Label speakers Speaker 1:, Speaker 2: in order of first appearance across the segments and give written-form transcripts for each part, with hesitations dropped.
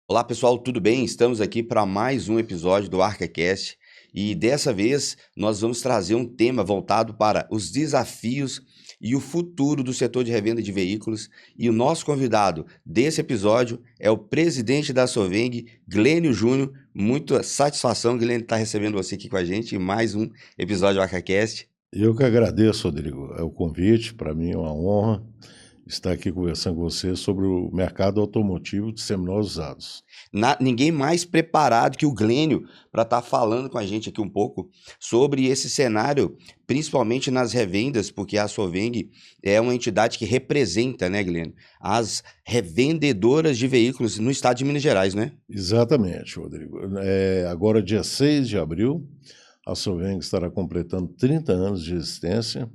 Speaker 1: Olá pessoal, tudo bem? Estamos aqui para mais um episódio do ArcaCast e dessa vez nós vamos trazer um tema voltado para os desafios e o futuro do setor de revenda de veículos. E o nosso convidado desse episódio é o presidente da Soveng, Glênio Júnior. Muita satisfação, Glênio, estar recebendo você aqui com a gente em mais um episódio do ArcaCast.
Speaker 2: Eu que agradeço, Rodrigo. É o convite, para mim é uma honra estar aqui conversando com você sobre o mercado automotivo de seminovos usados.
Speaker 1: Ninguém mais preparado que o Glênio para estar falando com a gente aqui um pouco sobre esse cenário, principalmente nas revendas, porque a Soveng é uma entidade que representa, né, Glênio, as revendedoras de veículos no estado de Minas Gerais, né?
Speaker 2: Exatamente, Rodrigo. Agora, dia 6 de abril, a Solvang estará completando 30 anos de existência,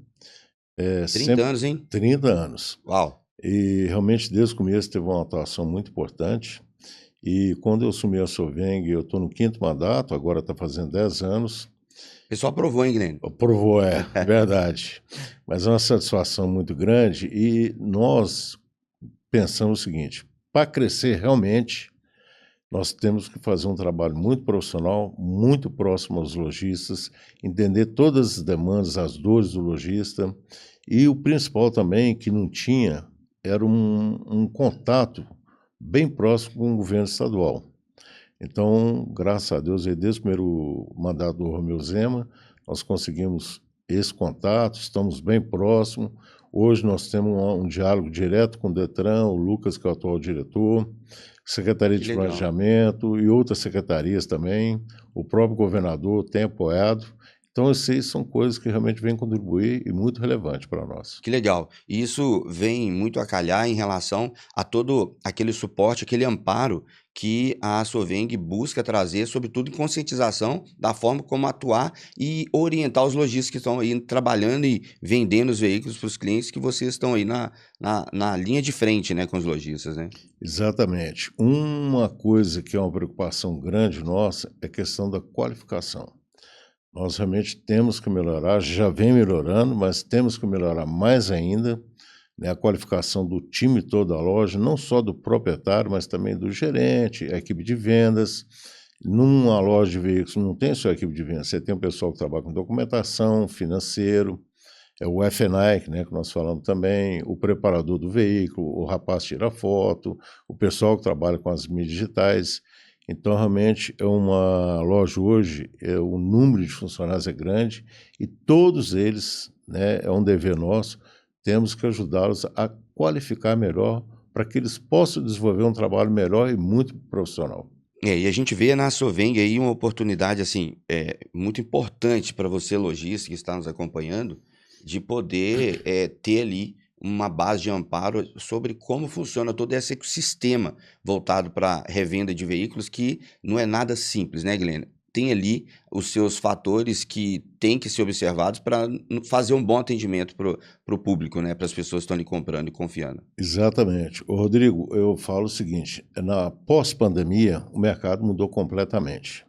Speaker 1: 30
Speaker 2: sempre
Speaker 1: anos, hein?
Speaker 2: 30 anos.
Speaker 1: Uau!
Speaker 2: E realmente, desde o começo, teve uma atuação muito importante. E quando eu assumi a Solvang, eu estou no quinto mandato, agora está fazendo 10 anos.
Speaker 1: O pessoal aprovou, hein, Glênio?
Speaker 2: Aprovou, verdade. Mas é uma satisfação muito grande e nós pensamos o seguinte: para crescer realmente, nós temos que fazer um trabalho muito profissional, muito próximo aos lojistas, entender todas as demandas, as dores do lojista, e o principal também, que não tinha, era um contato bem próximo com o governo estadual. Então, graças a Deus, aí desde o primeiro mandato do Romeu Zema, nós conseguimos esse contato, estamos bem próximos. Hoje nós temos um diálogo direto com o Detran, o Lucas, que é o atual diretor, Secretaria
Speaker 1: Que
Speaker 2: de
Speaker 1: legal.
Speaker 2: Planejamento e outras secretarias também. O próprio governador tem apoiado. Então, essas são coisas que realmente vêm contribuir e muito relevante para nós.
Speaker 1: Que legal. E isso vem muito a calhar em relação a todo aquele suporte, aquele amparo que a Soveng busca trazer, sobretudo em conscientização da forma como atuar e orientar os lojistas que estão aí trabalhando e vendendo os veículos para os clientes, que vocês estão aí na linha de frente, né, com os lojistas, né?
Speaker 2: Exatamente. Uma coisa que é uma preocupação grande nossa é a questão da qualificação. Nós realmente temos que melhorar, já vem melhorando, mas temos que melhorar mais ainda, né, a qualificação do time todo da loja, não só do proprietário, mas também do gerente, a equipe de vendas. Numa loja de veículos não tem só a equipe de vendas, você tem o pessoal que trabalha com documentação, financeiro, é o F&I, né, que nós falamos também, o preparador do veículo, o rapaz tira foto, o pessoal que trabalha com as mídias digitais. Então, realmente, é uma loja hoje, o número de funcionários é grande e todos eles, né, é um dever nosso, temos que ajudá-los a qualificar melhor para que eles possam desenvolver um trabalho melhor e muito profissional.
Speaker 1: E a gente vê na Soveng aí uma oportunidade, assim, muito importante para você, lojista, que está nos acompanhando, de poder ter ali uma base de amparo sobre como funciona todo esse ecossistema voltado para revenda de veículos, que não é nada simples, né, Glenn? Tem ali os seus fatores que têm que ser observados para fazer um bom atendimento para o público, né? Para as pessoas que estão ali comprando e confiando.
Speaker 2: Exatamente. Ô, Rodrigo, eu falo o seguinte: na pós-pandemia, o mercado mudou completamente.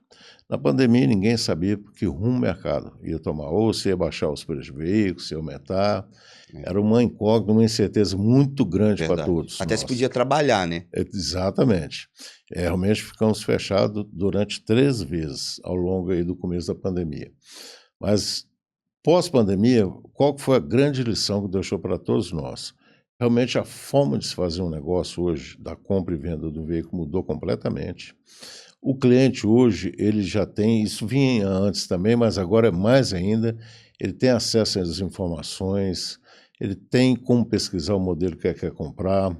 Speaker 2: Na pandemia, ninguém sabia que rumo o mercado ia tomar, ou se ia baixar os preços de veículos, se ia aumentar.
Speaker 1: É,
Speaker 2: Era uma incógnita, uma incerteza muito grande para
Speaker 1: verdade.
Speaker 2: todos
Speaker 1: Até se
Speaker 2: nós.
Speaker 1: podia trabalhar, né?
Speaker 2: Exatamente. Realmente ficamos fechados durante 3 vezes ao longo aí do começo da pandemia. Mas pós-pandemia, qual que foi a grande lição que deixou para todos nós? Realmente a forma de se fazer um negócio hoje, da compra e venda do veículo, mudou completamente. O cliente hoje, ele já tem, isso vinha antes também, mas agora é mais ainda, ele tem acesso às informações, ele tem como pesquisar o modelo que quer comprar,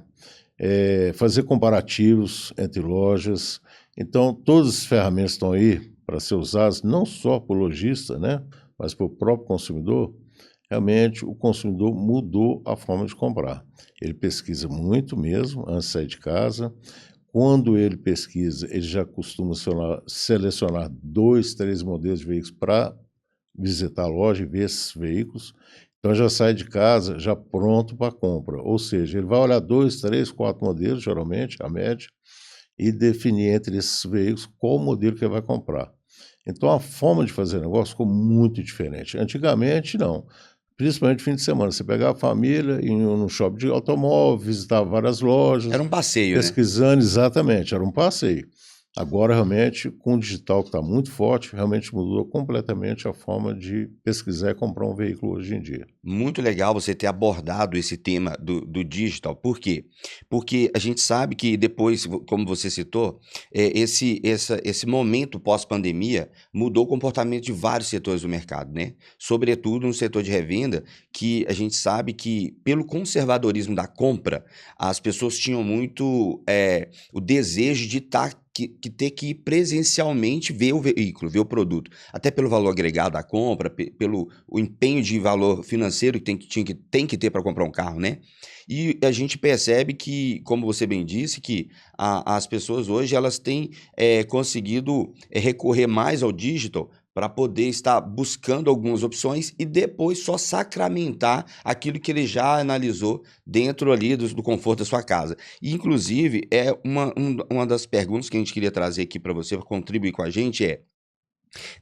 Speaker 2: fazer comparativos entre lojas. Então, todas as ferramentas estão aí para ser usadas, não só para o lojista, né, mas para o próprio consumidor. Realmente, o consumidor mudou a forma de comprar. Ele pesquisa muito mesmo antes de sair de casa. Quando ele pesquisa, ele já costuma selecionar 2, 3 modelos de veículos para visitar a loja e ver esses veículos. Então já sai de casa já pronto para compra, ou seja, ele vai olhar 2, 3, 4 modelos, geralmente, a média, e definir entre esses veículos qual modelo que ele vai comprar. Então a forma de fazer negócio ficou muito diferente. Antigamente, não. Principalmente fim de semana. Você pegava a família, ia no shopping de automóvel, visitava várias lojas,
Speaker 1: Era um passeio, né?
Speaker 2: pesquisando exatamente, era um passeio. Agora, realmente, com o digital que está muito forte, realmente mudou completamente a forma de pesquisar e comprar um veículo hoje em dia.
Speaker 1: Muito legal você ter abordado esse tema do digital. Por quê? Porque a gente sabe que depois, como você citou, esse momento pós-pandemia mudou o comportamento de vários setores do mercado, né? Sobretudo no setor de revenda, que a gente sabe que, pelo conservadorismo da compra, as pessoas tinham muito o desejo de ter que ir presencialmente ver o veículo, ver o produto. Até pelo valor agregado da compra, pelo o empenho de valor financeiro que tem que ter para comprar um carro, né? E a gente percebe que, como você bem disse, que as pessoas hoje elas têm conseguido recorrer mais ao digital para poder estar buscando algumas opções e depois só sacramentar aquilo que ele já analisou dentro ali do conforto da sua casa. E, inclusive, uma das perguntas que a gente queria trazer aqui para você, para contribuir com a gente,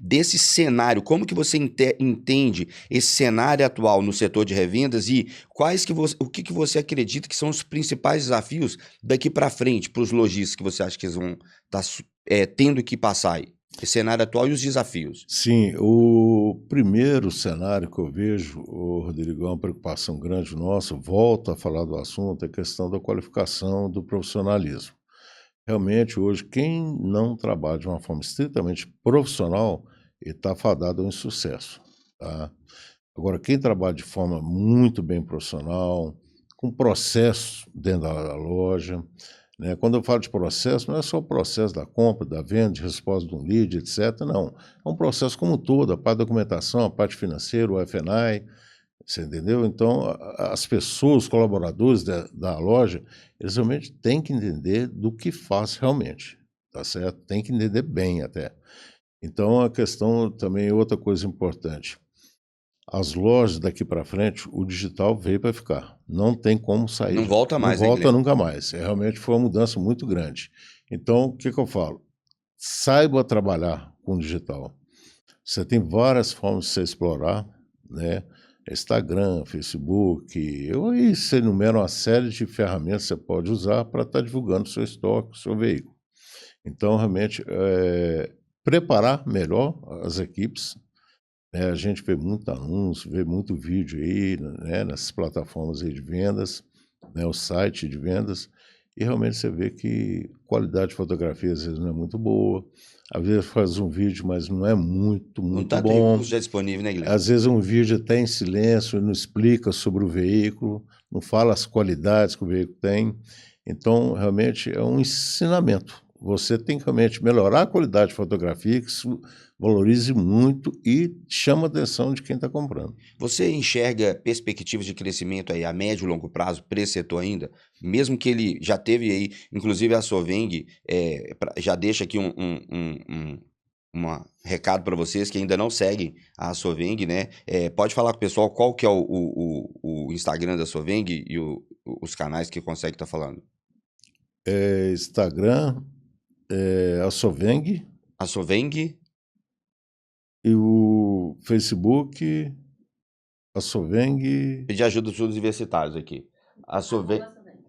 Speaker 1: desse cenário, como que você entende esse cenário atual no setor de revendas e o que você acredita que são os principais desafios daqui para frente para os lojistas que você acha que eles vão estar tendo que passar aí? Esse cenário atual e os desafios.
Speaker 2: Sim, o primeiro cenário que eu vejo, Rodrigo, é uma preocupação grande nossa, volto a falar do assunto, é a questão da qualificação, do profissionalismo. Realmente, hoje, quem não trabalha de uma forma estritamente profissional, ele está fadado ao insucesso, tá? Agora, quem trabalha de forma muito bem profissional, com processo dentro da loja, né? Quando eu falo de processo, não é só o processo da compra, da venda, de resposta de um lead, etc. Não. É um processo como um todo, a parte da documentação, a parte financeira, o F&I, você entendeu? Então, as pessoas, os colaboradores da loja, eles realmente têm que entender do que faz realmente, tá certo? Tem que entender bem até. Então, a questão também, outra coisa importante, as lojas daqui para frente, o digital veio para ficar. Não tem como sair,
Speaker 1: Não volta
Speaker 2: não
Speaker 1: mais, né,
Speaker 2: volta
Speaker 1: Guilherme?
Speaker 2: nunca mais. Realmente foi uma mudança muito grande. Então, o que eu falo? Saiba trabalhar com o digital. Você tem várias formas de você explorar, né? Instagram, Facebook, aí você enumera uma série de ferramentas que você pode usar para estar divulgando o seu estoque, o seu veículo. Então, realmente, preparar melhor as equipes, né? A gente vê muito anúncio, vê muito vídeo aí, né, nessas plataformas aí de vendas, né, o site de vendas, e realmente você vê que a qualidade de fotografia às vezes não é muito boa, às vezes faz um vídeo, mas não é muito,
Speaker 1: Com
Speaker 2: muito
Speaker 1: tanto
Speaker 2: bom.
Speaker 1: recurso já disponível, né, Guilherme?
Speaker 2: Às vezes um vídeo até em silêncio, não explica sobre o veículo, não fala as qualidades que o veículo tem. Então, realmente é um ensinamento. Você tem que realmente melhorar a qualidade de fotografia, que isso valorize muito e chama a atenção de quem está comprando.
Speaker 1: Você enxerga perspectivas de crescimento aí a médio e longo prazo para esse setor ainda? Mesmo que ele já teve aí, inclusive a Soveng, já deixa aqui recado para vocês que ainda não seguem a Soveng, né? Pode falar com o pessoal qual que é o Instagram da Soveng e os canais que consegue estar falando.
Speaker 2: Instagram, a Soveng,
Speaker 1: A Soveng,
Speaker 2: e o Facebook, a Soveng,
Speaker 1: pedir ajuda dos universitários aqui. A Soveng.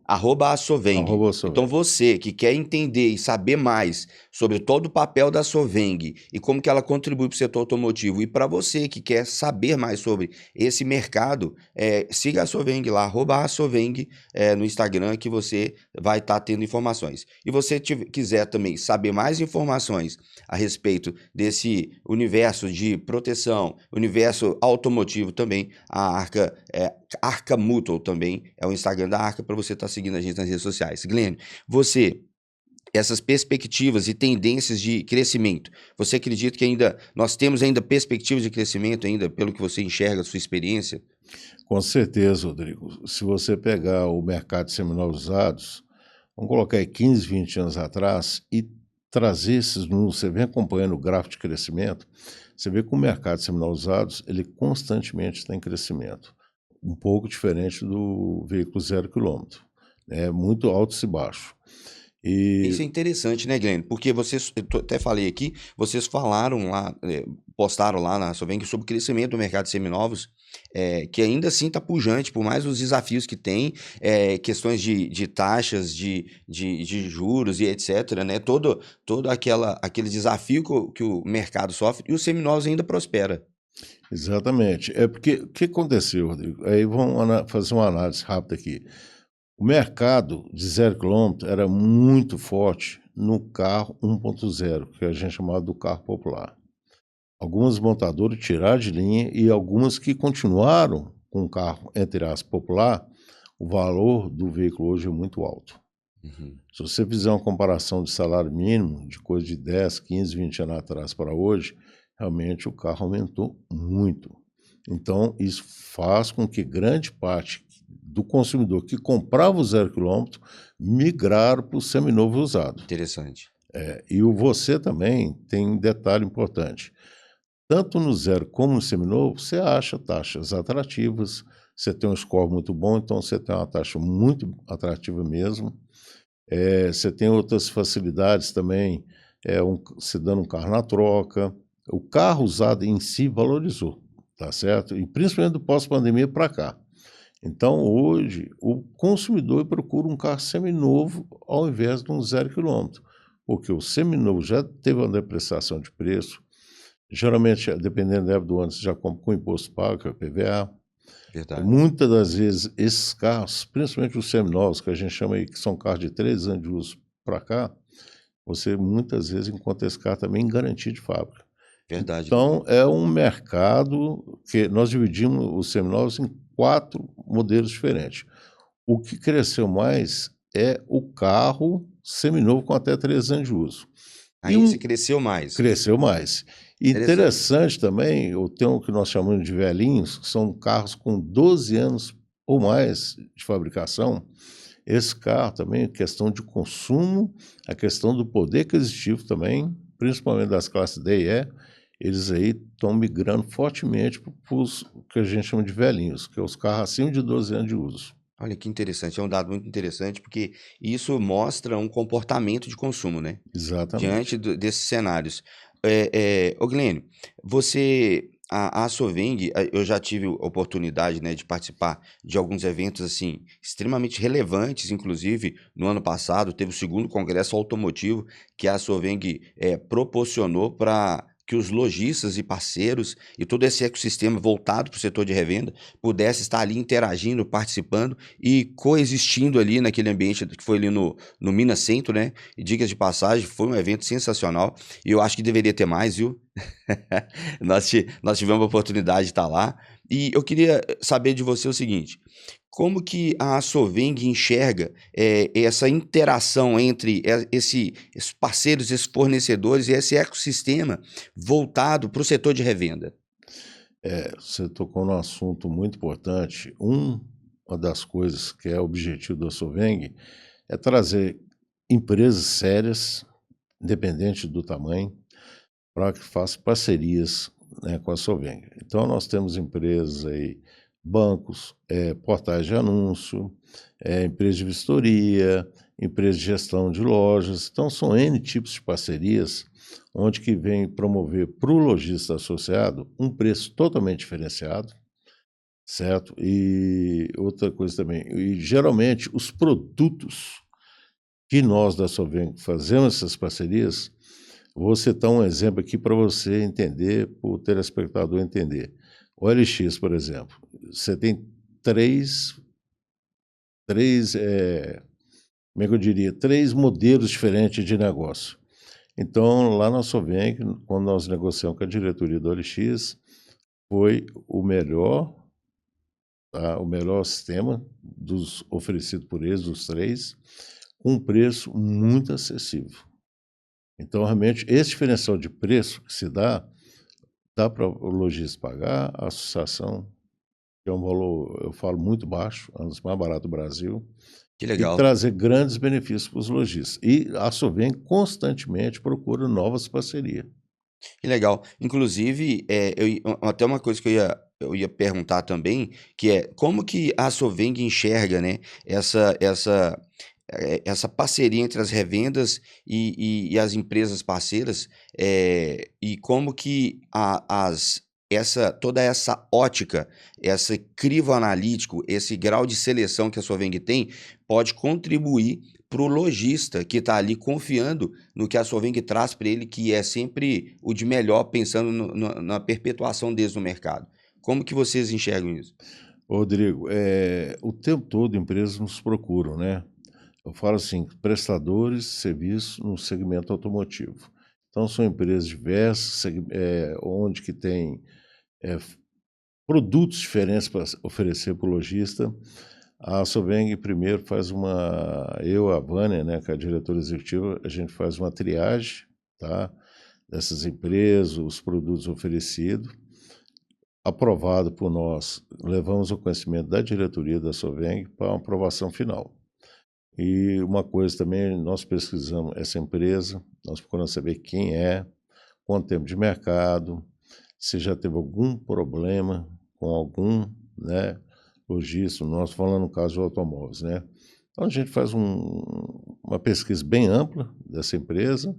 Speaker 1: Arroba a Soveng.
Speaker 2: arroba
Speaker 1: Então
Speaker 2: Soveng.
Speaker 1: você que quer entender e saber mais sobre todo o papel da Soveng e como que ela contribui para o setor automotivo, e para você que quer saber mais sobre esse mercado, siga a Soveng lá, arroba a Soveng, no Instagram, que você vai estar tendo informações. E você quiser também saber mais informações a respeito desse universo de proteção, universo automotivo também, a Arca Mutual também é o Instagram da Arca para você estar seguindo a gente nas redes sociais. Glenn, essas perspectivas e tendências de crescimento, você acredita que nós temos ainda perspectivas de crescimento ainda, pelo que você enxerga, a sua experiência?
Speaker 2: Com certeza, Rodrigo. Se você pegar o mercado de seminovos usados, vamos colocar aí 15, 20 anos atrás e trazer esses números, você vem acompanhando o gráfico de crescimento, você vê que o mercado de seminovos usados, ele constantemente está em crescimento, um pouco diferente do veículo 0 km, né? Muito altos e baixos.
Speaker 1: Isso
Speaker 2: E
Speaker 1: é interessante, né, Glenn? Porque vocês, eu até falei aqui, vocês falaram lá, postaram lá na Soveng sobre o crescimento do mercado de seminovos, que ainda assim está pujante, por mais os desafios que tem, questões de taxas, de juros e etc., né? Todo aquele desafio que o mercado sofre, e os seminovos ainda prospera.
Speaker 2: Exatamente. É porque o que aconteceu, Rodrigo? Aí vamos fazer uma análise rápida aqui. O mercado de 0 km era muito forte no carro 1.0, que a gente chamava do carro popular. Algumas montadoras tiraram de linha e algumas que continuaram com o carro, entre aspas, popular, o valor do veículo hoje é muito alto.
Speaker 1: Uhum.
Speaker 2: Se você fizer uma comparação de salário mínimo, de coisa de 10, 15, 20 anos atrás para hoje, realmente o carro aumentou muito. Então, isso faz com que grande parte do consumidor que comprava o 0 km migraram para o seminovo usado.
Speaker 1: Interessante.
Speaker 2: E você também tem um detalhe importante. Tanto no zero como no seminovo, você acha taxas atrativas, você tem um score muito bom, então você tem uma taxa muito atrativa mesmo. Você tem outras facilidades também, você dando um carro na troca. O carro usado em si valorizou, tá certo? E principalmente do pós-pandemia para cá. Então, hoje, o consumidor procura um carro seminovo ao invés de um 0 km, porque o seminovo já teve uma depreciação de preço. Geralmente, dependendo da época do ano, você já compra com imposto pago, que é o PVA.
Speaker 1: Verdade.
Speaker 2: Muitas das vezes, esses carros, principalmente os seminovos, que a gente chama aí, que são carros de 3 anos de uso para cá, você muitas vezes encontra esse carro também em garantia de fábrica.
Speaker 1: Verdade.
Speaker 2: Então, é um mercado que nós dividimos os seminovos em 4 modelos diferentes. O que cresceu mais é o carro seminovo com até 3 anos de uso.
Speaker 1: Aí você cresceu mais.
Speaker 2: Cresceu mais. Interessante também, tem o que nós chamamos de velhinhos, que são carros com 12 anos ou mais de fabricação. Esse carro também, questão de consumo, a questão do poder aquisitivo também, principalmente das classes D e E, eles aí estão migrando fortemente para os que a gente chama de velhinhos, que é os carros acima de 12 anos de uso.
Speaker 1: Olha que interessante, é um dado muito interessante, porque isso mostra um comportamento de consumo, né? Diante
Speaker 2: Exatamente.
Speaker 1: desses cenários. Ô Glênio, a Soveng, eu já tive a oportunidade, né, de participar de alguns eventos assim extremamente relevantes, inclusive no ano passado teve o segundo congresso automotivo que a Soveng proporcionou para que os lojistas e parceiros e todo esse ecossistema voltado para o setor de revenda pudesse estar ali interagindo, participando e coexistindo ali naquele ambiente que foi ali no Minas Centro, né? E dicas de passagem, foi um evento sensacional e eu acho que deveria ter mais, viu? Nós tivemos a oportunidade de estar lá e eu queria saber de você o seguinte: como que a Soveng enxerga essa interação entre esses parceiros, esses fornecedores e esse ecossistema voltado para o setor de revenda?
Speaker 2: Você tocou num assunto muito importante. Uma das coisas que é objetivo da Soveng é trazer empresas sérias, independente do tamanho, para que façam parcerias, né, com a Soveng. Então, nós temos empresas aí, bancos, portais de anúncio, empresas de vistoria, empresas de gestão de lojas. Então, são N tipos de parcerias, onde que vem promover para o lojista associado um preço totalmente diferenciado, certo? E outra coisa também, e geralmente os produtos que nós da Soveng fazemos essas parcerias, vou citar um exemplo aqui para você entender, para o telespectador entender. O OLX, por exemplo, você tem três, como é que eu diria, 3 modelos diferentes de negócio. Então, lá na Soveng, quando nós negociamos com a diretoria do OLX, foi o melhor, tá? O melhor sistema oferecido por eles, os 3, com um preço muito acessível. Então, realmente, esse diferencial de preço que se dá para o lojista pagar, a associação, que é um valor, eu falo, muito baixo, um dos mais baratos do Brasil,
Speaker 1: Que
Speaker 2: e
Speaker 1: legal.
Speaker 2: trazer grandes benefícios para os lojistas. E a Soveng constantemente procura novas parcerias.
Speaker 1: Que legal. Inclusive, até uma coisa que eu ia perguntar também, que é como que a Soveng enxerga, né, essa essa parceria entre as revendas e as empresas parceiras, e como que toda essa ótica, esse crivo analítico, esse grau de seleção que a Soveng tem, pode contribuir para o lojista que está ali confiando no que a Soveng traz para ele, que é sempre o de melhor, pensando na perpetuação deles no mercado. Como que vocês enxergam isso?
Speaker 2: Rodrigo, o tempo todo empresas nos procuram, né? Eu falo assim, prestadores de serviço no segmento automotivo. Então, são empresas diversas, onde que tem produtos diferentes para oferecer para o lojista. A Soveng primeiro faz a Vânia, né, que é a diretora executiva, a gente faz uma triagem, tá, dessas empresas, os produtos oferecidos, aprovado por nós, levamos ao conhecimento da diretoria da Soveng para uma aprovação final. E uma coisa também, nós pesquisamos essa empresa, nós procuramos saber quem é, quanto tempo de mercado, se já teve algum problema com algum, né, lojista, nós falando no caso de automóveis, né? Então a gente faz uma pesquisa bem ampla dessa empresa,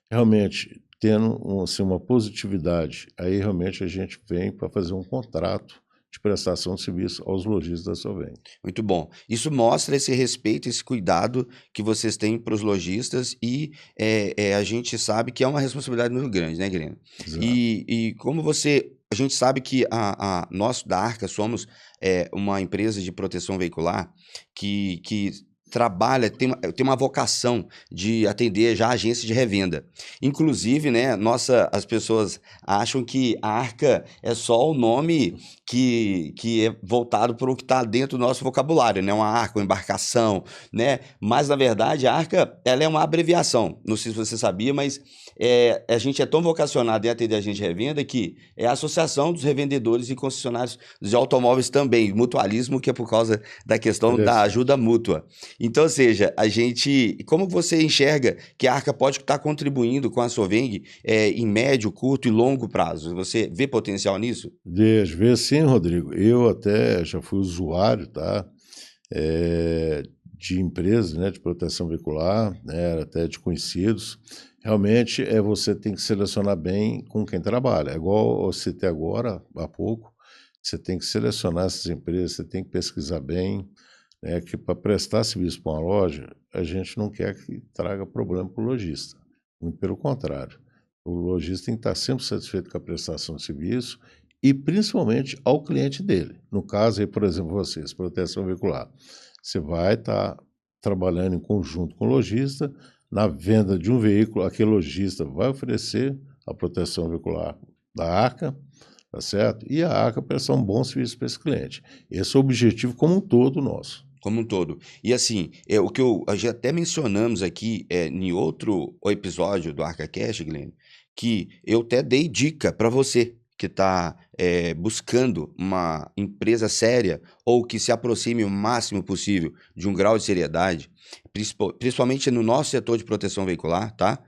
Speaker 2: realmente tendo assim, uma positividade, aí realmente a gente vem para fazer um contrato de prestação de serviço aos lojistas da Soveng.
Speaker 1: Muito bom. Isso mostra esse respeito, esse cuidado que vocês têm para os lojistas e a gente sabe que é uma responsabilidade muito grande, né, Grêmio?
Speaker 2: Exato.
Speaker 1: E como a gente sabe que nós da Arca somos uma empresa de proteção veicular que trabalha, tem uma vocação de atender já a agência de revenda. Inclusive, né, as pessoas acham que a Arca é só o nome que é voltado para o que está dentro do nosso vocabulário, né? Uma arca, uma embarcação, né? Mas, na verdade, a Arca, ela é uma abreviação. Não sei se você sabia, mas a gente é tão vocacionado em atender a agente de revenda que é a Associação dos Revendedores e Concessionários de Automóveis também, mutualismo, que é por causa da questão da ajuda mútua. Então, ou seja, como você enxerga que a Arca pode estar contribuindo com a Soveng em médio, curto e longo prazo? Você vê potencial nisso?
Speaker 2: Vejo sim, Rodrigo. Eu até já fui usuário, tá? De empresas, né, de proteção veicular, né, até de conhecidos. Realmente você tem que selecionar bem com quem trabalha. É igual eu citei agora, há pouco, você tem que selecionar essas empresas, você tem que pesquisar bem, né, que para prestar serviço para uma loja, a gente não quer que traga problema para o lojista. Muito pelo contrário. O lojista tem que estar sempre satisfeito com a prestação de serviço e principalmente ao cliente dele. No caso aí, por exemplo, vocês, proteção veicular. Você vai estar trabalhando em conjunto com o lojista, na venda de um veículo, aquele lojista vai oferecer a proteção veicular da Arca, tá certo? E a Arca prestar um bom serviço para esse cliente. Esse é o objetivo como um todo nosso.
Speaker 1: Como um todo. E assim, o que já até mencionamos aqui em outro episódio do ArcaCast, Glenn, que eu até dei dica para você que está buscando uma empresa séria ou que se aproxime o máximo possível de um grau de seriedade, principalmente no nosso setor de proteção veicular, tá?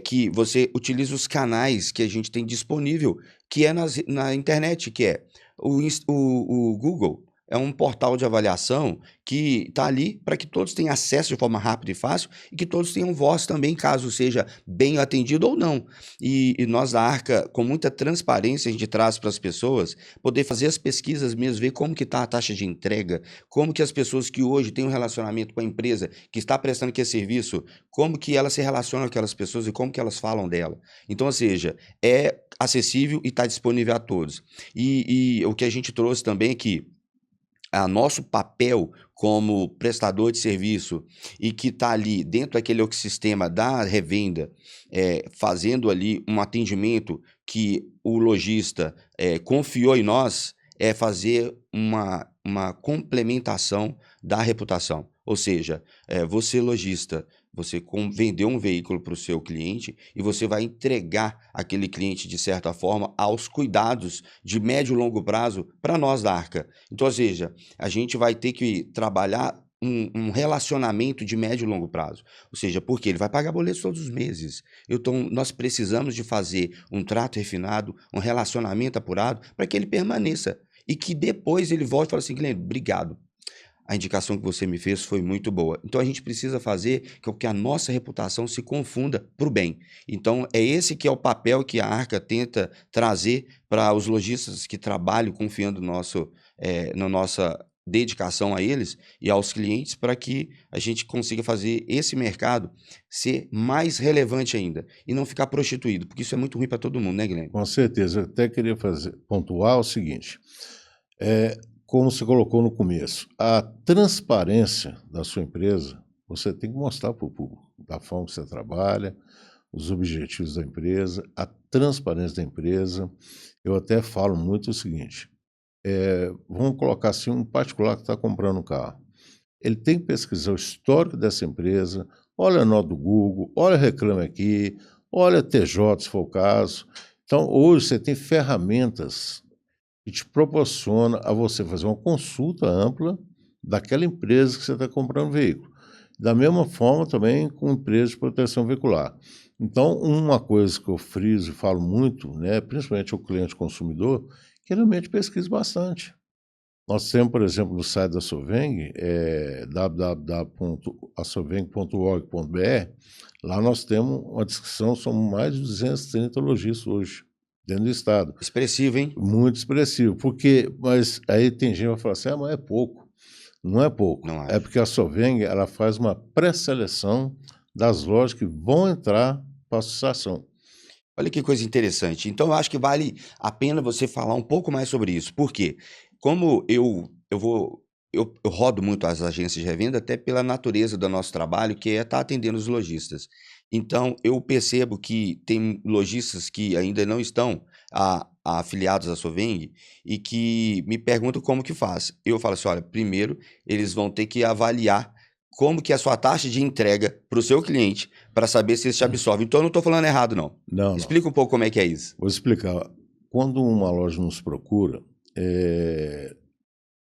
Speaker 1: Que você utilize os canais que a gente tem disponível, que é na internet, que é o Google. É um portal de avaliação que está ali para que todos tenham acesso de forma rápida e fácil e que todos tenham voz também, caso seja bem atendido ou não. E nós da Arca, com muita transparência, a gente traz para as pessoas poder fazer as pesquisas mesmo, ver como que está a taxa de entrega, como que as pessoas que hoje têm um relacionamento com a empresa que está prestando aquele serviço, como que elas se relacionam com aquelas pessoas e como que elas falam dela. Então, ou seja, é acessível e está disponível a todos. E o que a gente trouxe também é que nosso papel como prestador de serviço e que está ali dentro daquele ecossistema da revenda, fazendo ali um atendimento que o lojista confiou em nós, é fazer uma complementação da reputação. Ou seja, você lojista, você vendeu um veículo para o seu cliente e você vai entregar aquele cliente, de certa forma, aos cuidados de médio e longo prazo para nós da Arca. Então, ou seja, a gente vai ter que trabalhar um relacionamento de médio e longo prazo. Ou seja, porque ele vai pagar boletos todos os meses. Então, nós precisamos de fazer um trato refinado, um relacionamento apurado para que ele permaneça. E que depois ele volte e fale assim, Guilherme, obrigado. a indicação que você me fez foi muito boa. Então a gente precisa fazer com que a nossa reputação se confunda para o bem. Então é esse que é o papel que a Arca tenta trazer para os lojistas que trabalham confiando na nossa dedicação a eles e aos clientes, para que a gente consiga fazer esse mercado ser mais relevante ainda e não ficar prostituído, porque isso é muito ruim para todo mundo, né, Guilherme?
Speaker 2: Com certeza. Eu até queria pontuar o seguinte: como você colocou no começo, a transparência da sua empresa, você tem que mostrar para o público, da forma que você trabalha, os objetivos da empresa, a transparência da empresa. Eu até falo muito o seguinte: vamos colocar assim, um particular que está comprando um carro. Ele tem que pesquisar o histórico dessa empresa, olha a nota do Google, olha Reclame Aqui, olha a TJ, se for o caso. Então, hoje você tem ferramentas que te proporciona a você fazer uma consulta ampla daquela empresa que você está comprando veículo. Da mesma forma também com empresas de proteção veicular. Então, uma coisa que eu friso e falo muito, né, principalmente o cliente consumidor, que realmente pesquisa bastante. Nós temos, por exemplo, no site da Soveng, www.asoveng.org.br, lá nós temos uma descrição, são mais de 230 lojistas hoje, dentro do estado.
Speaker 1: Expressivo, hein?
Speaker 2: Muito expressivo, mas aí tem gente que vai falar assim, mas é pouco. Não é pouco,
Speaker 1: Não
Speaker 2: é
Speaker 1: acho.
Speaker 2: porque a Soveng, ela faz uma pré-seleção das lojas que vão entrar para a associação.
Speaker 1: Olha que coisa interessante. Então, eu acho que vale a pena você falar um pouco mais sobre isso. Por quê? Como eu rodo muito as agências de revenda, até pela natureza do nosso trabalho, que é estar atendendo os lojistas. Então, eu percebo que tem lojistas que ainda não estão afiliados à Soveng e que me perguntam como que faz. Eu falo assim, olha, primeiro eles vão ter que avaliar como que é a sua taxa de entrega para o seu cliente, para saber se eles te absorvem. Então, eu não estou falando errado, não.
Speaker 2: Não.
Speaker 1: Explica um pouco como é que é isso.
Speaker 2: Vou explicar. Quando uma loja nos procura,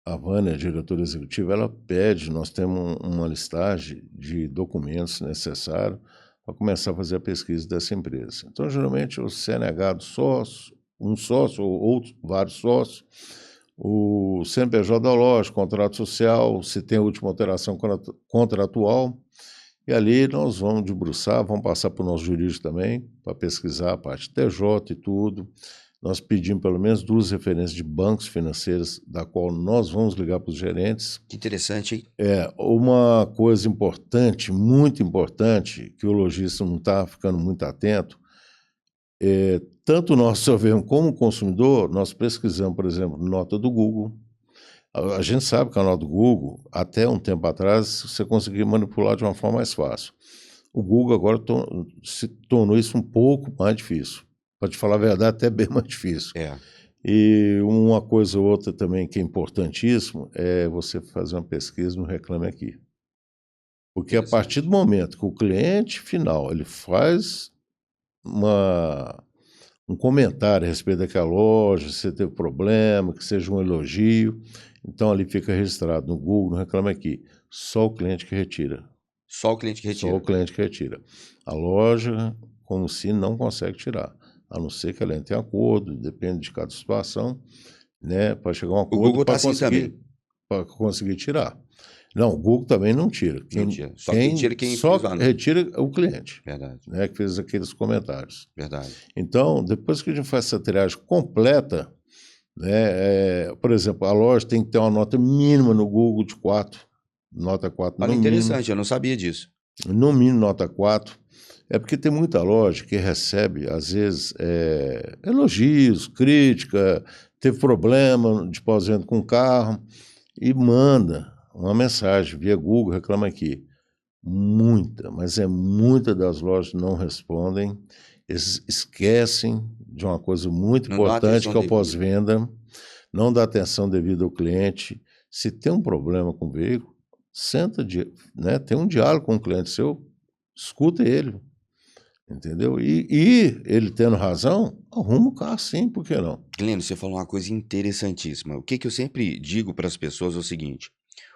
Speaker 2: a Vânia, a diretora executiva, ela pede, nós temos uma listagem de documentos necessários para começar a fazer a pesquisa dessa empresa. Então, geralmente, o CNH do sócio, um sócio ou vários sócios, o CNPJ da loja, contrato social, se tem a última alteração contratual, e ali nós vamos debruçar, vamos passar para o nosso jurídico também, para pesquisar a parte TJ e tudo. Nós pedimos pelo menos 2 referências de bancos financeiros, da qual nós vamos ligar para os gerentes.
Speaker 1: Que interessante, hein?
Speaker 2: Uma coisa importante, muito importante, que o lojista não está ficando muito atento, tanto nós Soveng como o consumidor, nós pesquisamos, por exemplo, nota do Google. A gente sabe que a nota do Google, até um tempo atrás, você conseguia manipular de uma forma mais fácil. O Google agora se tornou isso um pouco mais difícil. Para te falar a verdade, até bem mais difícil. E uma coisa ou outra também que é importantíssimo é você fazer uma pesquisa no Reclame Aqui. Porque a partir do momento que o cliente final ele faz um comentário a respeito daquela loja, se você teve problema, que seja um elogio, então ali fica registrado no Google, no Reclame Aqui. Só o cliente que retira.
Speaker 1: Só o cliente que retira.
Speaker 2: Só o cliente que retira. A loja, como se não consegue tirar. A não ser que ela entre em acordo, depende de cada situação, né, para chegar a um
Speaker 1: O
Speaker 2: acordo
Speaker 1: Google tá assim também.
Speaker 2: para conseguir tirar. Não, o Google também não tira.
Speaker 1: Não tira. Só quem tira quem
Speaker 2: só
Speaker 1: fez o anúncio.
Speaker 2: retira o cliente,
Speaker 1: Verdade,
Speaker 2: né, que fez aqueles comentários.
Speaker 1: verdade.
Speaker 2: Então, depois que a gente faz essa triagem completa, né, por exemplo, a loja tem que ter uma nota mínima no Google de 4, nota 4
Speaker 1: Olha,
Speaker 2: no
Speaker 1: interessante,
Speaker 2: mínimo.
Speaker 1: eu não sabia disso.
Speaker 2: No mínimo nota 4. É porque tem muita loja que recebe, às vezes, elogios, crítica, teve problema de pós-venda com o carro, e manda uma mensagem via Google, Reclama Aqui. Mas muita das lojas não respondem, eles esquecem de uma coisa muito
Speaker 1: Não dá
Speaker 2: importante,
Speaker 1: atenção
Speaker 2: que é o
Speaker 1: devida.
Speaker 2: pós-venda, não dá atenção devida ao cliente. Se tem um problema com o veículo, senta, né, tem um diálogo com o cliente seu, escuta ele, entendeu? E ele tendo razão, arruma o carro sim, por que não?
Speaker 1: Gleno, você falou uma coisa interessantíssima. O que eu sempre digo para as pessoas é o seguinte: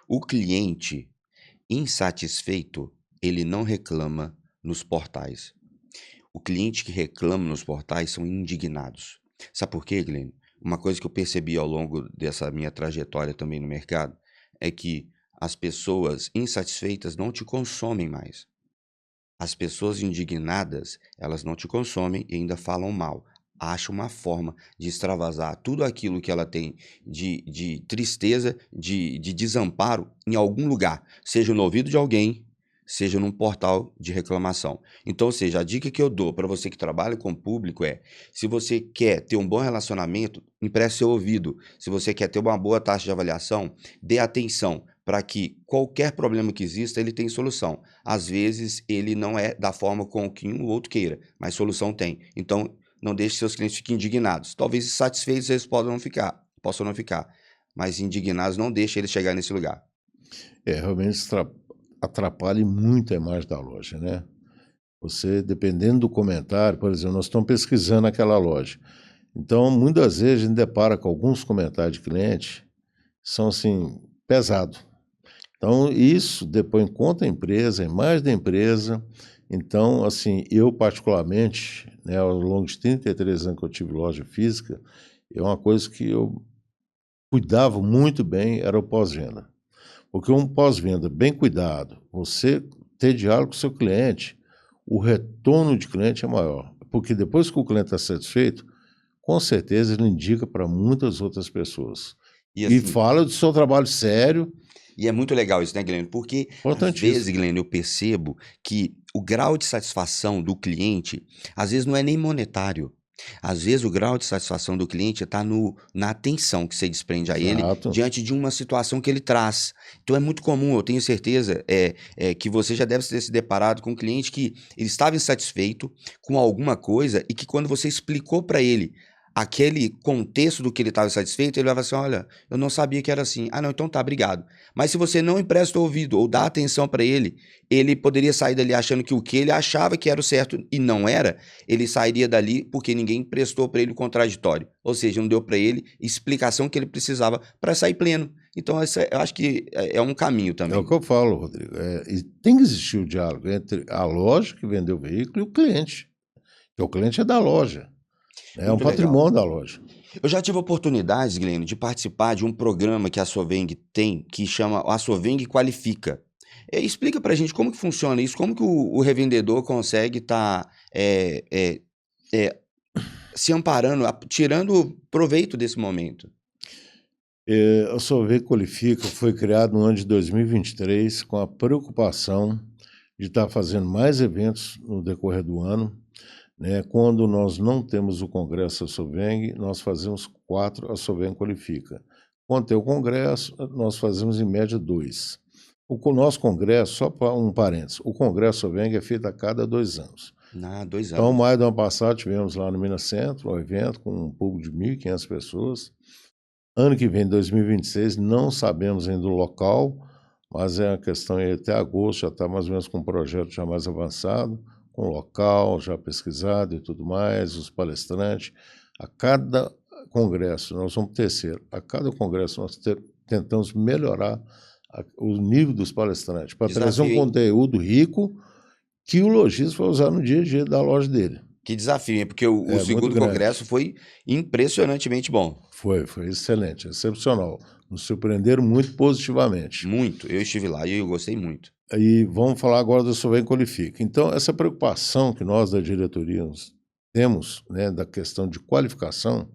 Speaker 1: o cliente insatisfeito, ele não reclama nos portais. O cliente que reclama nos portais são indignados. Sabe por quê, Gleno? Uma coisa que eu percebi ao longo dessa minha trajetória também no mercado é que as pessoas insatisfeitas não te consomem mais. As pessoas indignadas, elas não te consomem e ainda falam mal. Acha uma forma de extravasar tudo aquilo que ela tem de tristeza, de desamparo em algum lugar, seja no ouvido de alguém, seja num portal de reclamação. Então, ou seja, a dica que eu dou para você que trabalha com o público é: se você quer ter um bom relacionamento, empreste seu ouvido. Se você quer ter uma boa taxa de avaliação, dê atenção para que qualquer problema que exista, ele tem solução. Às vezes, ele não é da forma com que um ou outro queira, mas solução tem. Então, não deixe seus clientes fiquem indignados. Talvez insatisfeitos eles possam não ficar, mas indignados não deixe eles chegar nesse lugar.
Speaker 2: Realmente atrapalha muito a imagem da loja, né? Você, dependendo do comentário, por exemplo, nós estamos pesquisando aquela loja. Então, muitas vezes a gente depara com alguns comentários de cliente que são, assim, pesados. Então, isso depõe contra a empresa, a imagem da empresa. Então, assim, eu particularmente, né, ao longo de 33 anos que eu tive loja física, é uma coisa que eu cuidava muito bem, era o pós-venda. Porque um pós-venda bem cuidado, você ter diálogo com o seu cliente, o retorno de cliente é maior. Porque depois que o cliente está satisfeito, com certeza ele indica para muitas outras pessoas.
Speaker 1: E
Speaker 2: E
Speaker 1: assim,
Speaker 2: fala do seu trabalho sério,
Speaker 1: e é muito legal isso, né, Guilherme? Porque às vezes,
Speaker 2: importantíssimo.
Speaker 1: Guilherme, eu percebo que o grau de satisfação do cliente, às vezes não é nem monetário. Às vezes o grau de satisfação do cliente está na atenção que você desprende a ele
Speaker 2: Exato.
Speaker 1: diante de uma situação que ele traz. Então é muito comum, eu tenho certeza, que você já deve ter se deparado com um cliente que ele estava insatisfeito com alguma coisa e que quando você explicou para ele aquele contexto do que ele estava insatisfeito, ele vai falar assim: olha, eu não sabia que era assim. Ah, não, então tá, obrigado. Mas se você não empresta o ouvido ou dá atenção para ele poderia sair dali achando que o que ele achava que era o certo e não era, ele sairia dali porque ninguém prestou para ele o contraditório. Ou seja, não deu para ele explicação que ele precisava para sair pleno. Então, eu acho que é um caminho
Speaker 2: É o
Speaker 1: também.
Speaker 2: que eu falo, Rodrigo. E tem que existir o diálogo entre a loja que vendeu o veículo e o cliente. Porque o cliente é da loja, né? É um
Speaker 1: Muito legal.
Speaker 2: patrimônio da loja.
Speaker 1: Eu já tive oportunidades, Guilherme, de participar de um programa que a Soveng tem, que chama A Soveng Qualifica. Explica pra gente como que funciona isso, como que o revendedor consegue estar se amparando, tirando proveito desse momento.
Speaker 2: A Solvay Qualifica foi criado no ano de 2023 com a preocupação de estar fazendo mais eventos no decorrer do ano, né? Quando nós não temos o congresso da Soveng, nós fazemos 4, a Soveng Qualifica. Quando tem o congresso, nós fazemos em média 2. O nosso congresso, só para um parênteses, o congresso Soveng é feito a cada 2 anos.
Speaker 1: Ah, 2
Speaker 2: Então,
Speaker 1: anos.
Speaker 2: maio do ano passado, tivemos lá no Minas Centro um evento com um público de 1.500 pessoas. Ano que vem, 2026, não sabemos ainda o local, mas é uma questão aí até agosto, já está mais ou menos com um projeto já mais avançado, com local já pesquisado e tudo mais, os palestrantes. A cada congresso, nós vamos terceiro, a cada congresso nós tentamos melhorar o nível dos palestrantes, para trazer um
Speaker 1: Desafio, hein?
Speaker 2: conteúdo rico que o lojista vai usar no dia a dia da loja dele.
Speaker 1: Que desafio, hein? Porque o
Speaker 2: É muito
Speaker 1: segundo congresso
Speaker 2: grande.
Speaker 1: foi impressionantemente bom.
Speaker 2: Foi excelente, excepcional. Nos surpreenderam muito positivamente.
Speaker 1: Muito. Eu estive lá e eu gostei muito.
Speaker 2: E vamos falar agora do Sovem Qualifica. Então, essa preocupação que nós da diretoria temos, né, da questão de qualificação,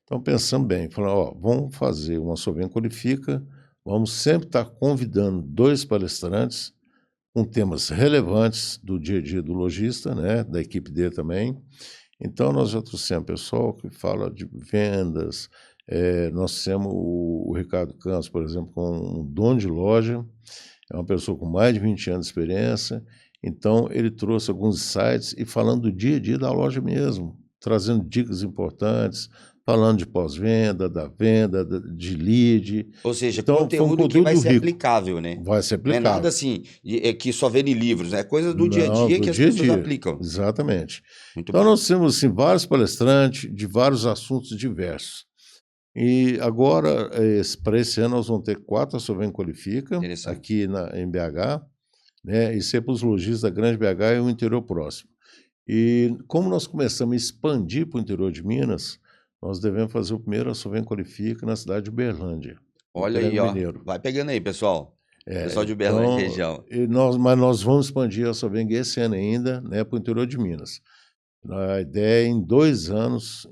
Speaker 2: então pensamos bem, falando, ó, vamos fazer uma Sovem Qualifica, vamos sempre estar convidando 2 palestrantes com temas relevantes do dia a dia do lojista, né, da equipe dele também. Então, nós já trouxemos pessoal que fala de vendas, nós temos o Ricardo Campos, por exemplo, com um dono de loja, é uma pessoa com mais de 20 anos de experiência, então ele trouxe alguns insights e falando do dia a dia da loja mesmo, trazendo dicas importantes, falando de pós-venda, da venda, de lead.
Speaker 1: Ou seja,
Speaker 2: Então, foi um
Speaker 1: conteúdo que vai
Speaker 2: conteúdo
Speaker 1: ser
Speaker 2: rico,
Speaker 1: aplicável, né?
Speaker 2: vai ser
Speaker 1: Não é nada
Speaker 2: aplicável.
Speaker 1: assim que só vê em livros, né? É coisa do dia a
Speaker 2: Não,
Speaker 1: dia
Speaker 2: do
Speaker 1: que as
Speaker 2: dia a
Speaker 1: pessoas
Speaker 2: dia,
Speaker 1: aplicam.
Speaker 2: exatamente.
Speaker 1: Muito
Speaker 2: Então,
Speaker 1: bom.
Speaker 2: nós temos assim, vários palestrantes de vários assuntos diversos. E agora, para esse ano, nós vamos ter 4 a Sovem Qualifica,
Speaker 1: Interessante.
Speaker 2: aqui em BH, né? E ser para os lojistas da Grande BH e o interior próximo. E como nós começamos a expandir para o interior de Minas, nós devemos fazer o primeiro a Sovem Qualifica na cidade de Uberlândia, no
Speaker 1: Olha aí,
Speaker 2: Triângulo
Speaker 1: ó.
Speaker 2: Mineiro.
Speaker 1: Vai pegando aí, pessoal. Pessoal de Uberlândia,
Speaker 2: Então,
Speaker 1: região.
Speaker 2: mas nós vamos expandir a Sovenga esse ano ainda, né, para o interior de Minas. A ideia é em 2 anos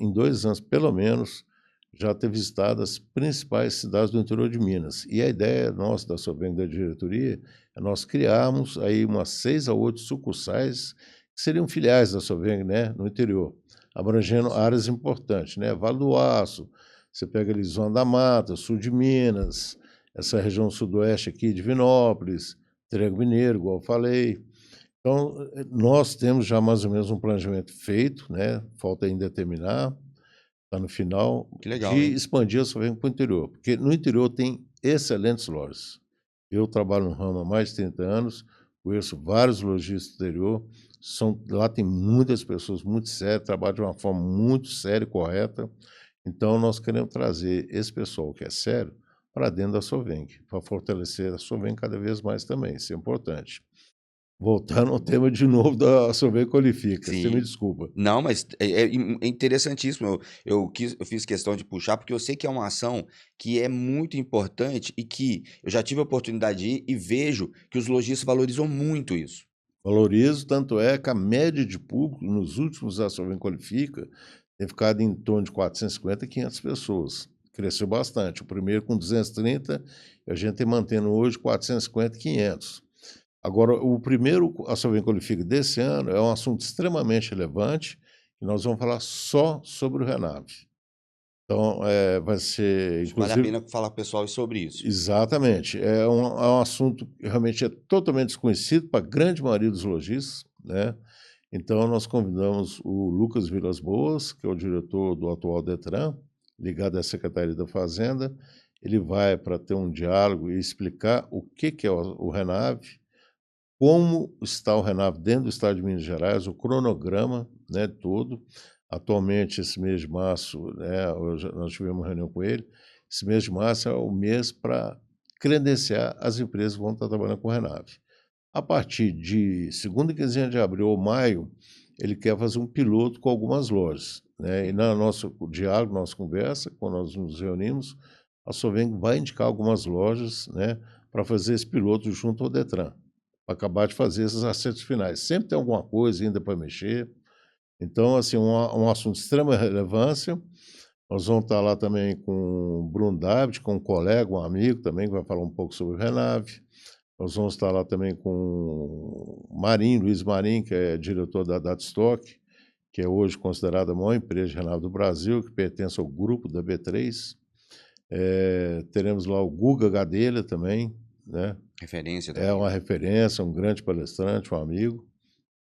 Speaker 2: pelo menos, já ter visitado as principais cidades do interior de Minas. E a ideia nossa da Sovenga, da diretoria, é nós criarmos aí umas 6 a 8 sucursais que seriam filiais da Sovenga, né, no interior, abrangendo
Speaker 1: Sim.
Speaker 2: áreas importantes, né, Vale do Aço, você pega ali Zona da Mata, sul de Minas, essa região sudoeste aqui, Divinópolis, Triângulo Mineiro, igual eu falei. Então, nós temos já mais ou menos um planejamento feito, né? Falta ainda terminar, está no final,
Speaker 1: Que legal,
Speaker 2: de
Speaker 1: hein?
Speaker 2: expandir a Sovenga para o interior, porque no interior tem excelentes lojas. Eu trabalho no ramo há mais de 30 anos, conheço vários lojistas do interior, lá tem muitas pessoas muito sérias, trabalham de uma forma muito séria e correta. Então, nós queremos trazer esse pessoal que é sério para dentro da Sovenga, para fortalecer a Sovenga cada vez mais também, isso é importante. Voltando ao tema de novo da Sober Qualifica, você me
Speaker 1: Sim.
Speaker 2: desculpa.
Speaker 1: Não, mas é interessantíssimo. Eu fiz questão de puxar, porque eu sei que é uma ação que é muito importante e que eu já tive a oportunidade de ir e vejo que os lojistas valorizam muito isso.
Speaker 2: Valorizo, tanto é que a média de público nos últimos a Sober Qualifica tem ficado em torno de 450 a 500 pessoas. Cresceu bastante. O primeiro com 230, a gente tem mantendo hoje 450 e 500. Agora, o primeiro a Sober Qualifica desse ano é um assunto extremamente relevante e nós vamos falar só sobre o Renave. Então, vai ser,
Speaker 1: Acho que vale a
Speaker 2: inclusive.
Speaker 1: pena falar com o pessoal sobre isso.
Speaker 2: Exatamente. É um assunto que realmente é totalmente desconhecido para a grande maioria dos lojistas, né? Então, nós convidamos o Lucas Vilas Boas, que é o diretor do atual Detran, ligado à Secretaria da Fazenda. Ele vai para ter um diálogo e explicar o que é o Renave, como está o Renave dentro do estado de Minas Gerais, o cronograma, né, todo. Atualmente, esse mês de março, né, nós tivemos uma reunião com ele, esse mês de março é o mês para credenciar as empresas que vão estar trabalhando com o Renave. A partir de segunda quinzena de abril ou maio, ele quer fazer um piloto com algumas lojas, né? E na nosso diálogo, nossa conversa, quando nós nos reunimos, a Soveng vai indicar algumas lojas, né, para fazer esse piloto junto ao Detran, para acabar de fazer esses acertos finais. Sempre tem alguma coisa ainda para mexer. Então, assim, um assunto de extrema relevância. Nós vamos estar lá também com o Bruno David, com um colega, um amigo também, que vai falar um pouco sobre o Renave. Nós vamos estar lá também com o Marinho, Luiz Marinho, que é diretor da Datastock, que é hoje considerada a maior empresa de Renave do Brasil, que pertence ao grupo da B3. Teremos lá o Guga Gadelha também, né?
Speaker 1: Referência
Speaker 2: É
Speaker 1: também,
Speaker 2: uma
Speaker 1: né?
Speaker 2: referência, um grande palestrante, um amigo,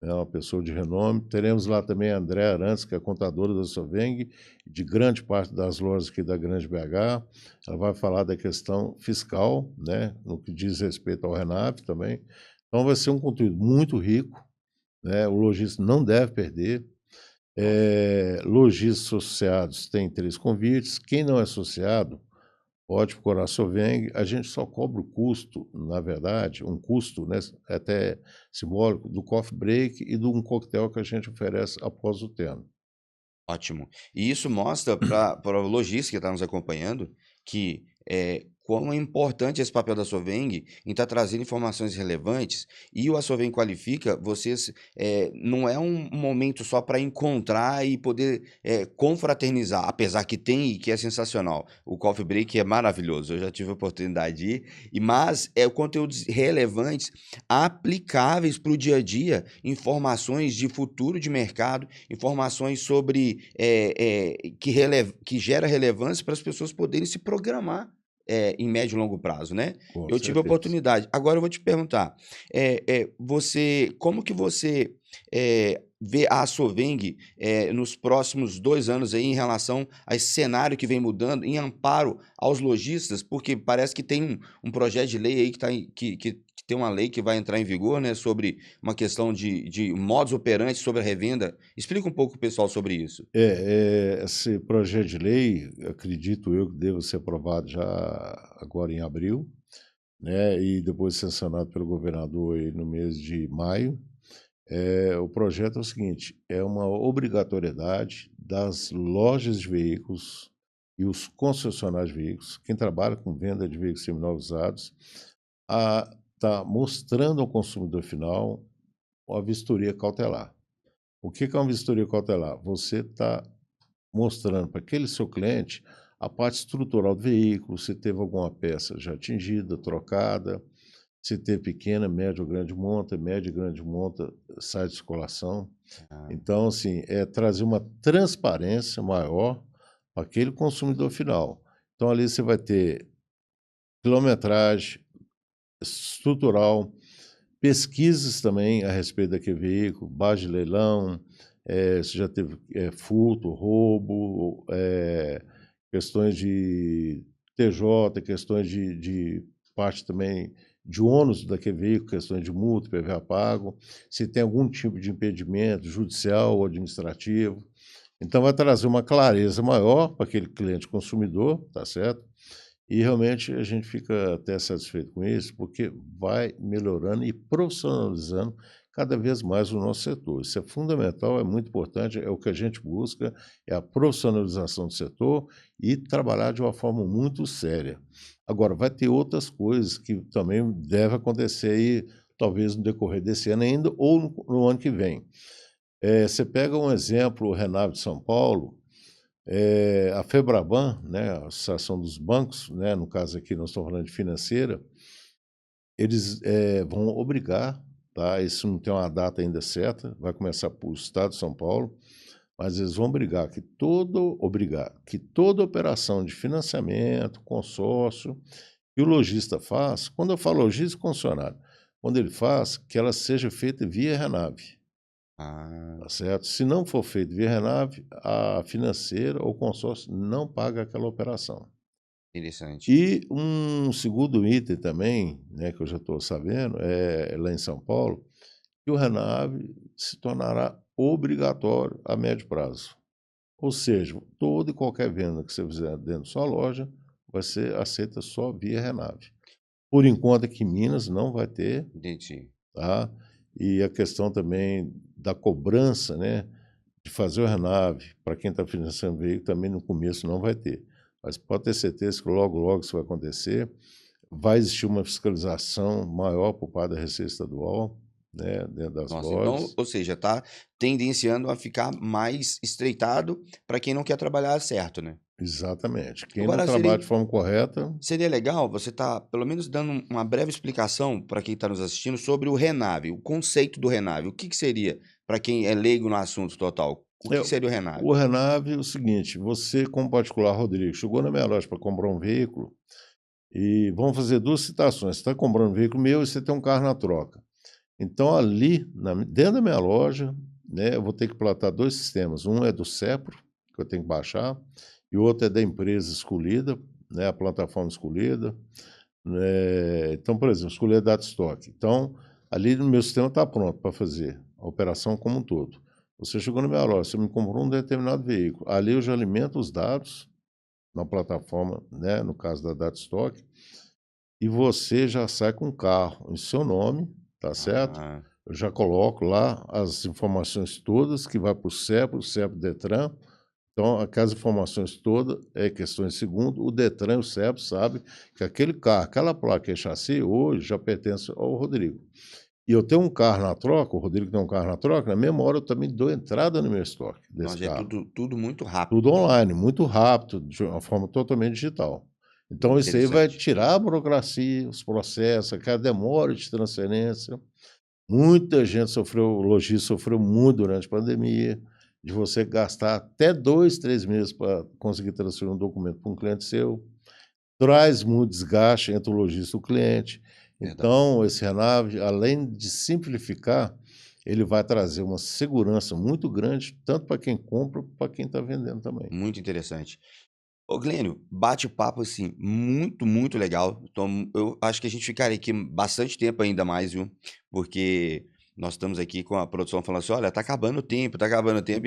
Speaker 2: é uma pessoa de renome. Teremos lá também a Andréa Arantes, que é contadora da Soveng, de grande parte das lojas aqui da Grande BH. Ela vai falar da questão fiscal, né, no que diz respeito ao Renave também. Então vai ser um conteúdo muito rico, né, o lojista não deve perder. Lojistas associados têm 3 convites. Quem não é associado pode procurar a Soveng. A gente só cobra o custo, na verdade, um custo, né, até simbólico, do coffee break e de um coquetel que a gente oferece após o término.
Speaker 1: Ótimo. E isso mostra para o lojista que está nos acompanhando que quão é importante esse papel da Soveng em estar trazendo informações relevantes, e o A Soveng Qualifica, vocês, não é um momento só para encontrar e poder confraternizar, apesar que tem e que é sensacional. O Coffee Break é maravilhoso, eu já tive a oportunidade de ir, mas é conteúdos relevantes, aplicáveis para o dia a dia, informações de futuro de mercado, informações sobre que gera relevância para as pessoas poderem se programar em médio e longo prazo, né?
Speaker 2: Com
Speaker 1: Eu tive a
Speaker 2: certeza.
Speaker 1: oportunidade. Agora eu vou te perguntar, como que você vê a Soveng nos próximos 2 anos aí em relação a esse cenário que vem mudando em amparo aos lojistas, porque parece que tem um projeto de lei aí que tem uma lei que vai entrar em vigor, né, sobre uma questão de modus operandi sobre a revenda. Explica um pouco, pessoal, sobre isso.
Speaker 2: Esse projeto de lei, acredito eu que deva ser aprovado já agora em abril, né, e depois sancionado pelo governador aí no mês de maio. O projeto é o seguinte: é uma obrigatoriedade das lojas de veículos e os concessionários de veículos, quem trabalha com venda de veículos seminovisados, está mostrando ao consumidor final a vistoria cautelar. O que é uma vistoria cautelar? Você está mostrando para aquele seu cliente a parte estrutural do veículo, se teve alguma peça já atingida, trocada, se teve pequena, média ou grande monta, média e grande monta sai de circulação.
Speaker 1: Ah,
Speaker 2: Então, assim, é trazer uma transparência maior para aquele consumidor final. Então, ali você vai ter quilometragem estrutural, pesquisas também a respeito daquele veículo, base de leilão, se já teve furto, roubo, questões de TJ, questões de parte também de ônus daquele veículo, questões de multa, PVA pago, se tem algum tipo de impedimento judicial ou administrativo. Então, vai trazer uma clareza maior para aquele cliente consumidor, tá certo? E realmente a gente fica até satisfeito com isso, porque vai melhorando e profissionalizando cada vez mais o nosso setor. Isso é fundamental, é muito importante, é o que a gente busca, é a profissionalização do setor e trabalhar de uma forma muito séria. Agora, vai ter outras coisas que também devem acontecer aí, talvez no decorrer desse ano ainda ou no ano que vem. Você pega um exemplo, o Renave de São Paulo, a Febraban, né, a Associação dos Bancos, né, no caso aqui nós estamos falando de financeira, eles vão obrigar, tá? Isso não tem uma data ainda certa, vai começar por Estado de São Paulo, mas eles vão obrigar que toda operação de financiamento, consórcio, que o lojista faz, quando eu falo lojista concessionário, quando ele faz, que ela seja feita via Renave.
Speaker 1: ah,
Speaker 2: Tá certo? Se não for feito via Renave, a financeira ou consórcio não paga aquela operação.
Speaker 1: interessante.
Speaker 2: E um segundo item também, né, que eu já estou sabendo, lá em São Paulo, que o Renave se tornará obrigatório a médio prazo. Ou seja, toda e qualquer venda que você fizer dentro da sua loja vai ser aceita só via Renave. Por enquanto aqui em Minas não vai ter,
Speaker 1: Entendi.
Speaker 2: tá? E a questão também da cobrança, né, de fazer o Renave, para quem está financiando o veículo, também no começo não vai ter. Mas pode ter certeza que logo, logo isso vai acontecer. Vai existir uma fiscalização maior por parte da Receita Estadual, né, dentro das
Speaker 1: Nossa, então,
Speaker 2: lojas.
Speaker 1: ou seja, tá tendenciando a ficar mais estreitado para quem não quer trabalhar certo, né?
Speaker 2: Exatamente. Quem não
Speaker 1: Agora,
Speaker 2: trabalha de forma correta,
Speaker 1: seria legal você tá, pelo menos, dando uma breve explicação para quem está nos assistindo sobre o Renave, o conceito do Renave. O que que seria, para quem é leigo no assunto total? O
Speaker 2: é,
Speaker 1: que seria o Renave?
Speaker 2: o Renave é o seguinte: você, como particular, Rodrigo, chegou na minha loja para comprar um veículo e vamos fazer duas citações. Você está comprando um veículo meu e você tem um carro na troca. Então, ali, dentro da minha loja, né, eu vou ter que plantar dois sistemas. Um é do CEPRO, que eu tenho que baixar, e o outro é da empresa escolhida, né, a plataforma escolhida. Então, por exemplo, escolher data estoque. Então, ali no meu sistema está pronto para fazer a operação como um todo. Você chegou na minha loja, você me comprou um determinado veículo. Ali eu já alimento os dados na plataforma, né, no caso da data estoque, e você já sai com o carro em seu nome, tá certo?
Speaker 1: Ah,
Speaker 2: Eu já coloco lá as informações todas que vai para o CEP, Detran. Então, aquelas informações todas é questão de segundo. O Detran e o CEP sabe que aquele carro, aquela placa e chassi, hoje já pertence ao Rodrigo. E eu tenho um carro na troca, o Rodrigo tem um carro na troca, na mesma hora eu também dou entrada no meu estoque desse
Speaker 1: nós é
Speaker 2: carro.
Speaker 1: tudo muito
Speaker 2: Tudo
Speaker 1: rápido.
Speaker 2: online, muito rápido, de uma forma totalmente digital. Então, isso aí vai
Speaker 1: Interessante.
Speaker 2: tirar a burocracia, os processos, aquela demora de transferência. Muita gente sofreu, o lojista sofreu muito durante a pandemia, de você gastar até 2, 3 meses para conseguir transferir um documento para um cliente seu. Traz muito desgaste entre o lojista e o cliente.
Speaker 1: Verdade.
Speaker 2: Então, esse Renave, além de simplificar, ele vai trazer uma segurança muito grande, tanto para quem compra, para quem está vendendo também.
Speaker 1: Muito interessante. Ô, Glênio, bate-papo, assim, muito, muito legal. Então, eu acho que a gente ficaria aqui bastante tempo ainda mais, viu? Porque nós estamos aqui com a produção falando assim: olha, tá acabando o tempo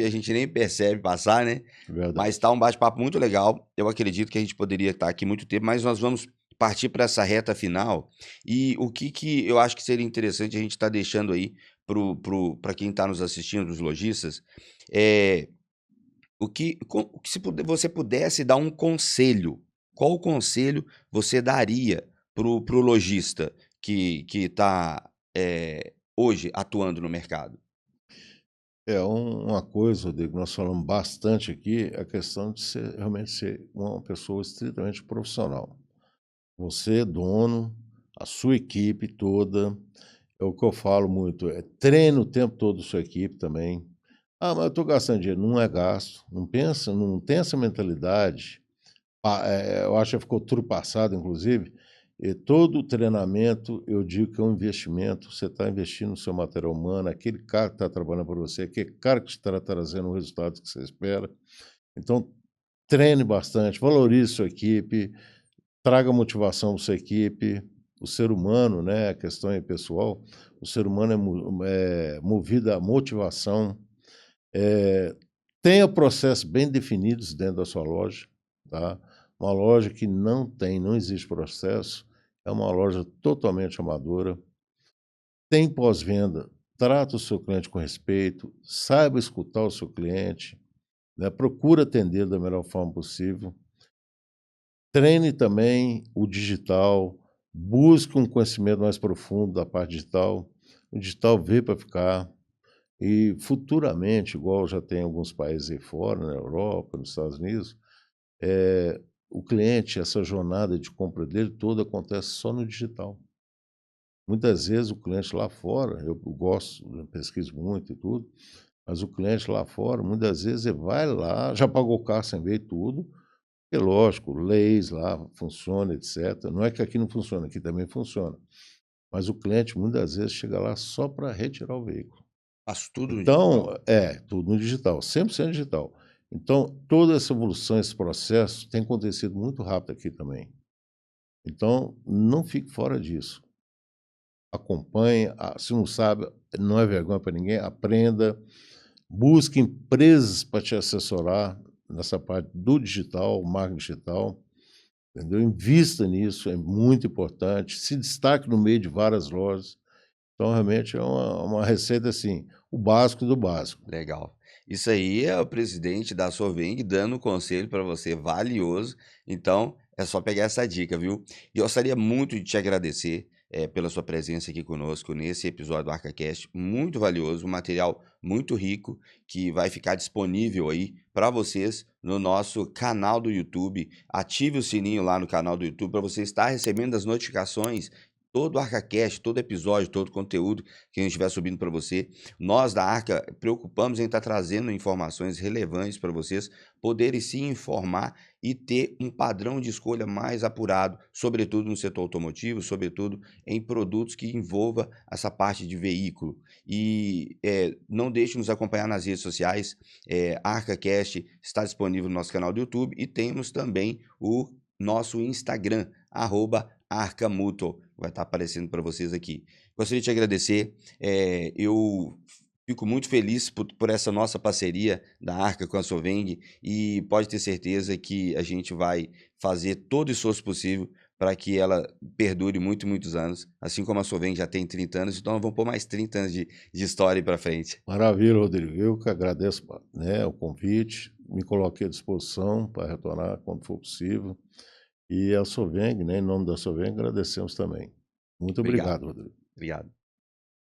Speaker 1: e a gente nem percebe passar, né? Mas
Speaker 2: Verdade.
Speaker 1: tá um bate-papo muito legal. Eu acredito que a gente poderia estar aqui muito tempo, mas nós vamos partir para essa reta final. E o que que eu acho que seria interessante a gente estar deixando aí para quem está nos assistindo, dos lojistas, é o que se você pudesse dar um conselho, qual conselho você daria pro lojista que está hoje atuando no mercado?
Speaker 2: Uma coisa, Rodrigo, nós falamos bastante aqui, é a questão de ser realmente ser uma pessoa estritamente profissional. Você é dono, a sua equipe toda, é o que eu falo muito, treine o tempo todo sua equipe também. "Ah, mas eu estou gastando dinheiro", não é gasto, não tem essa mentalidade, eu acho que ficou ultrapassado inclusive, e todo treinamento eu digo que é um investimento, você está investindo no seu material humano, aquele cara que está trabalhando para você, aquele cara que está trazendo o resultado que você espera. Então, treine bastante, valorize sua equipe, traga motivação para sua equipe. O ser humano, né, a questão é pessoal, o ser humano é movido à motivação. Tenha processos bem definidos dentro da sua loja, tá? Uma loja que não existe processo, é uma loja totalmente amadora. Tem pós-venda, trata o seu cliente com respeito, saiba escutar o seu cliente, né, procura atender da melhor forma possível. Treine também o digital, busque um conhecimento mais profundo da parte digital. O digital veio para ficar e futuramente, igual já tem alguns países aí fora, na Europa, nos Estados Unidos, o cliente, essa jornada de compra dele toda acontece só no digital. Muitas vezes o cliente lá fora, eu gosto, eu pesquiso muito e tudo, mas o cliente lá fora, muitas vezes ele vai lá, já pagou o carro sem ver tudo, é lógico, leis lá funciona, etc. Não é que aqui não funciona, aqui também funciona. Mas o cliente muitas vezes chega lá só para retirar o veículo.
Speaker 1: Faço tudo no
Speaker 2: Então,
Speaker 1: digital?
Speaker 2: tudo no digital, 100% digital. Então, toda essa evolução, esse processo tem acontecido muito rápido aqui também. Então, não fique fora disso. Acompanhe, se não sabe, não é vergonha para ninguém, aprenda, busque empresas para te assessorar nessa parte do digital, marketing digital. Entendeu? Invista nisso, é muito importante. Se destaque no meio de várias lojas. Então, realmente, é uma receita, assim, o básico do básico.
Speaker 1: Legal. Isso aí é o presidente da Soveng dando um conselho para você valioso, então é só pegar essa dica, viu. E eu gostaria muito de te agradecer, pela sua presença aqui conosco nesse episódio do ArcaCast, muito valioso, um material muito rico, que vai ficar disponível aí para vocês no nosso canal do YouTube. Ative o sininho lá no canal do YouTube para você estar recebendo as notificações, todo o ArcaCast, todo episódio, todo conteúdo que a gente estiver subindo para você. Nós da Arca preocupamos em estar trazendo informações relevantes para vocês poderem se informar e ter um padrão de escolha mais apurado, sobretudo no setor automotivo, sobretudo em produtos que envolva essa parte de veículo. E não deixe de nos acompanhar nas redes sociais, ArcaCast está disponível no nosso canal do YouTube e temos também o nosso Instagram, @arcamutual, vai estar aparecendo para vocês aqui. Gostaria de te agradecer, eu fico muito feliz por essa nossa parceria da Arca com a Soveng e pode ter certeza que a gente vai fazer todo o esforço possível para que ela perdure muitos anos, assim como a Soveng já tem 30 anos, então nós vamos pôr mais 30 anos de história aí para frente.
Speaker 2: Maravilha, Rodrigo. Eu que agradeço, né, o convite, me coloquei à disposição para retornar quando for possível. E a Soveng, né, em nome da Soveng, agradecemos também. Muito
Speaker 1: Obrigado,
Speaker 2: obrigado, Rodrigo.
Speaker 1: obrigado.